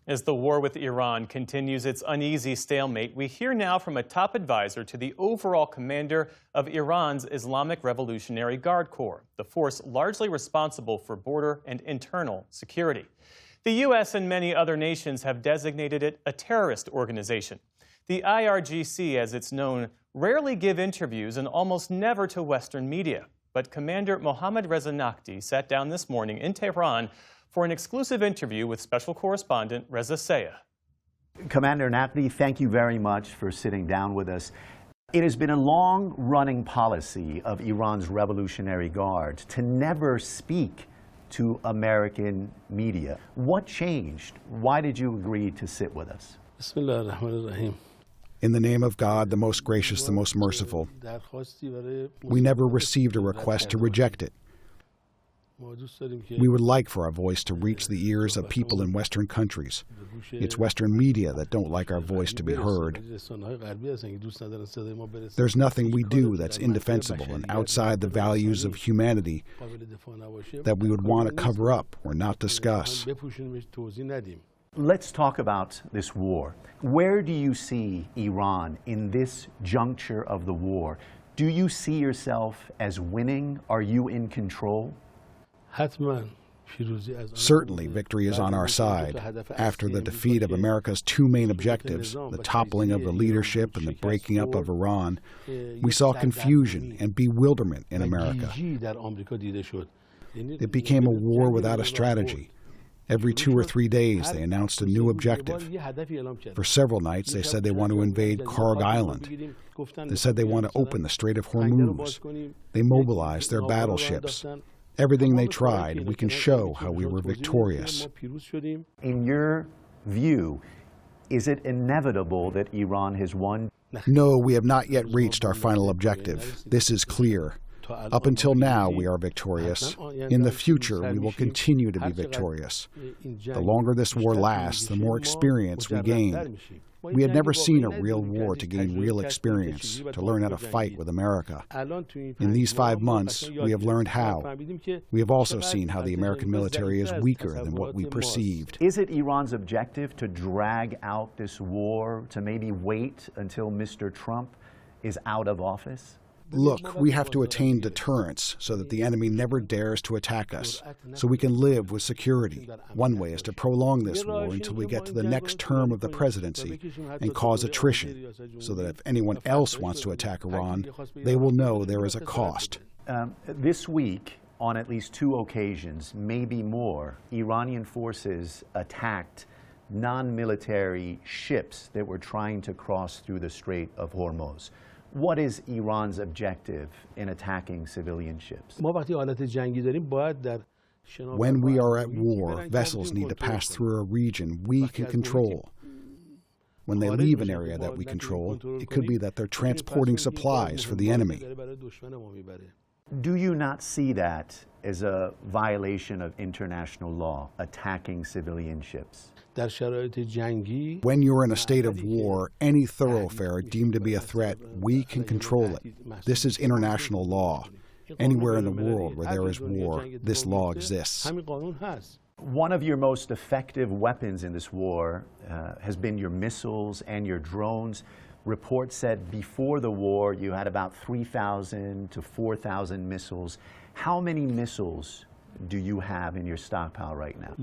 As the war with Iran continues its uneasy stalemate, we hear now from a top advisor to the overall commander of Iran's Islamic Revolutionary Guard Corps, the force largely responsible for border and internal security. The U.S. and many other nations have designated it a terrorist organization. The IRGC, as it's known, rarely give interviews and almost never to Western media. But Commander Mohammad Reza Naqdi sat down this morning in Tehran for an exclusive interview with special correspondent Reza Sayah. Commander Naqdi, thank you very much for sitting down with us. It has been a long-running policy of Iran's Revolutionary Guard to never speak to American media. What changed? Why did you agree to sit with us? In the name of God, the most gracious, the most merciful, we never received a request to reject it. We would like for our voice to reach the ears of people in Western countries. It's Western media that don't like our voice to be heard. There's nothing we do that's indefensible and outside the values of humanity that we would want to cover up or not discuss. Let's talk about this war. Where do you see Iran in this juncture of the war? Do you see yourself as winning? Are you in control? Certainly, victory is on our side. After the defeat of America's two main objectives, the toppling of the leadership and the breaking up of Iran, we saw confusion and bewilderment in America. It became a war without a strategy. Every 2 or 3 days, they announced a new objective. For several nights, they said they want to invade Karg Island. They said they want to open the Strait of Hormuz. They mobilized their battleships. Everything they tried, we can show how we were victorious. In your view, is it inevitable that Iran has won? No, we have not yet reached our final objective. This is clear. Up until now, we are victorious. In the future, we will continue to be victorious. The longer this war lasts, the more experience we gain. We had never seen a real war to gain real experience, to learn how to fight with America. In these 5 months, we have learned how. We have also seen how the American military is weaker than what we perceived. Is it Iran's objective to drag out this war, to maybe wait until Mr. Trump is out of office? Look, we have to attain deterrence so that the enemy never dares to attack us, so we can live with security. One way is to prolong this war until we get to the next term of the presidency and cause attrition, so that if anyone else wants to attack Iran, they will know there is a cost. This week, on at least 2 occasions, maybe more, Iranian forces attacked non-military ships that were trying to cross through the Strait of Hormuz. What is Iran's objective in attacking civilian ships? When we are at war, vessels need to pass through a region we can control. When they leave an area that we control, it could be that they're transporting supplies for the enemy. Do you not see that as a violation of international law, attacking civilian ships? When you're in a state of war, any thoroughfare deemed to be a threat, we can control it. This is international law. Anywhere in the world where there is war, this law exists. One of your most effective weapons in this war has been your missiles and your drones. Reports said before the war you had about 3,000 to 4,000 missiles. How many missiles do you have in your stockpile right now?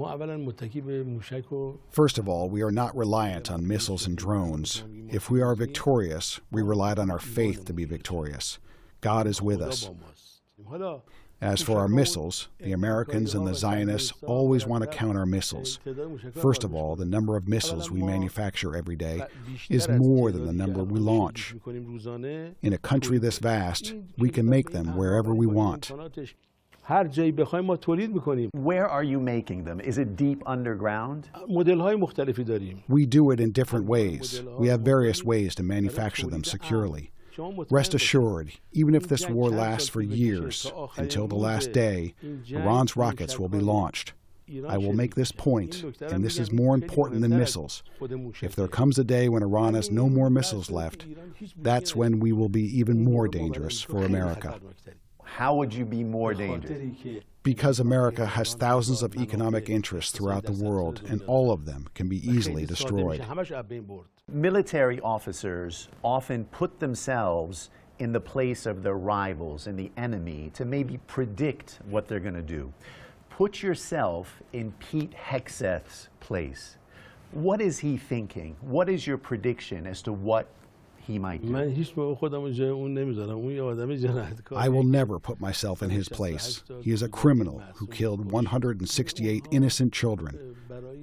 First of all, we are not reliant on missiles and drones. If we are victorious, we relied on our faith to be victorious. God is with us. As for our missiles, the Americans and the Zionists always want to count our missiles. First of all, the number of missiles we manufacture every day is more than the number we launch. In a country this vast, we can make them wherever we want. Where are you making them? Is it deep underground? We do it in different ways. We have various ways to manufacture them securely. Rest assured, even if this war lasts for years, until the last day, Iran's rockets will be launched. I will make this point, and this is more important than missiles. If there comes a day when Iran has no more missiles left, that's when we will be even more dangerous for America. How would you be more dangerous? Because America has thousands of economic interests throughout the world, and all of them can be easily destroyed. Military officers often put themselves in the place of their rivals and the enemy to maybe predict what they're going to do. Put yourself in Pete Hegseth's place. What is he thinking? What is your prediction as to what he might do? I will never put myself in his place. He is a criminal who killed 168 innocent children.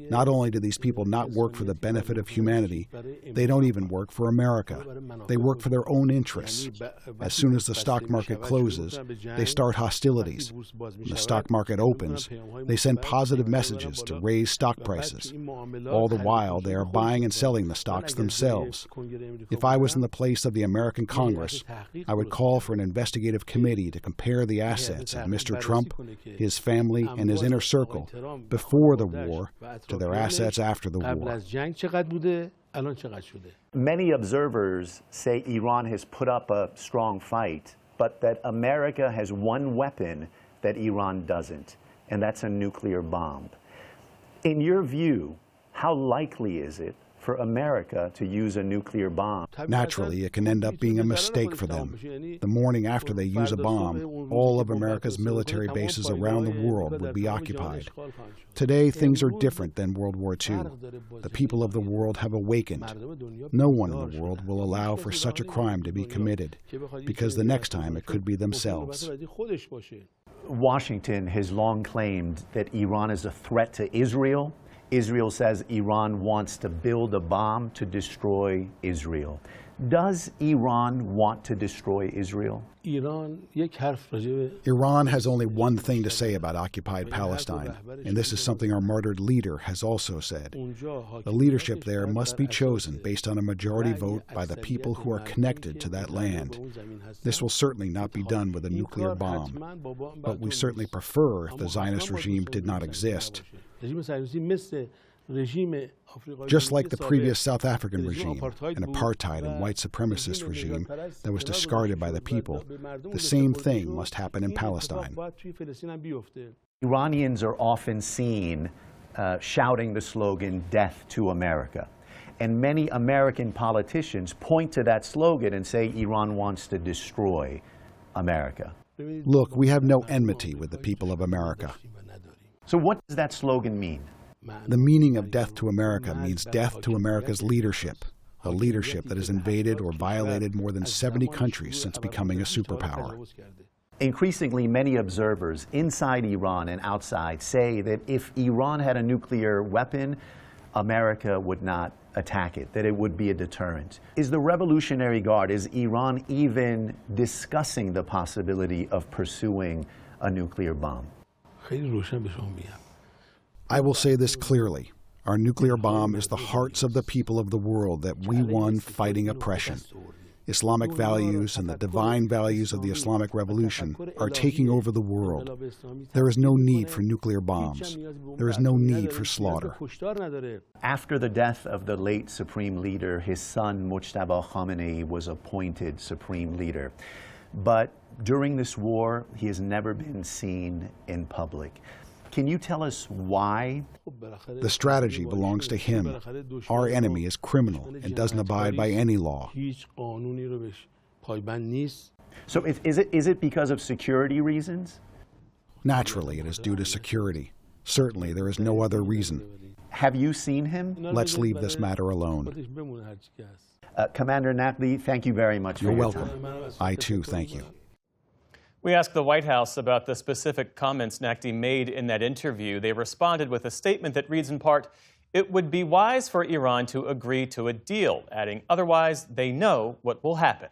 Not only do these people not work for the benefit of humanity, they don't even work for America. They work for their own interests. As soon as the stock market closes, they start hostilities. When the stock market opens, they send positive messages to raise stock prices. All the while, they are buying and selling the stocks themselves. If I was in the place of the American Congress, I would call for an investigative committee to compare the assets of Mr. Trump, his family, and his inner circle before the war to their assets after the war. Many observers say Iran has put up a strong fight, but that America has one weapon that Iran doesn't, and that's a nuclear bomb. In your view, how likely is it for America to use a nuclear bomb? Naturally, it can end up being a mistake for them. The morning after they use a bomb, all of America's military bases around the world would be occupied. Today, things are different than World War II. The people of the world have awakened. No one in the world will allow for such a crime to be committed, because the next time it could be themselves. Washington has long claimed that Iran is a threat to Israel. Israel says Iran wants to build a bomb to destroy Israel. Does Iran want to destroy Israel? Iran has only one thing to say about occupied Palestine, and this is something our martyred leader has also said. The leadership there must be chosen based on a majority vote by the people who are connected to that land. This will certainly not be done with a nuclear bomb, but we certainly prefer if the Zionist regime did not exist. Just like the previous South African regime, an apartheid and white supremacist regime that was discarded by the people, the same thing must happen in Palestine. Iranians are often seen shouting the slogan, "Death to America." And many American politicians point to that slogan and say Iran wants to destroy America. Look, we have no enmity with the people of America. So what does that slogan mean? The meaning of death to America means death to America's leadership, a leadership that has invaded or violated more than 70 countries since becoming a superpower. Increasingly, many observers inside Iran and outside say that if Iran had a nuclear weapon, America would not attack it, that it would be a deterrent. Is the Revolutionary Guard, is Iran even discussing the possibility of pursuing a nuclear bomb? I will say this clearly. Our nuclear bomb is the hearts of the people of the world that we won fighting oppression. Islamic values and the divine values of the Islamic Revolution are taking over the world. There is no need for nuclear bombs. There is no need for slaughter. After the death of the late Supreme Leader, his son Mujtaba Khamenei was appointed Supreme Leader. But during this war, he has never been seen in public. Can you tell us why? The strategy belongs to him. Our enemy is criminal and doesn't abide by any law. So is it because of security reasons? Naturally, it is due to security. Certainly, there is no other reason. Have you seen him? Let's leave this matter alone. Commander Naqdi, thank you very much. You're welcome. I too thank you. We asked the White House about the specific comments Naqdi made in that interview. They responded with a statement that reads in part, "It would be wise for Iran to agree to a deal," adding, "Otherwise, they know what will happen."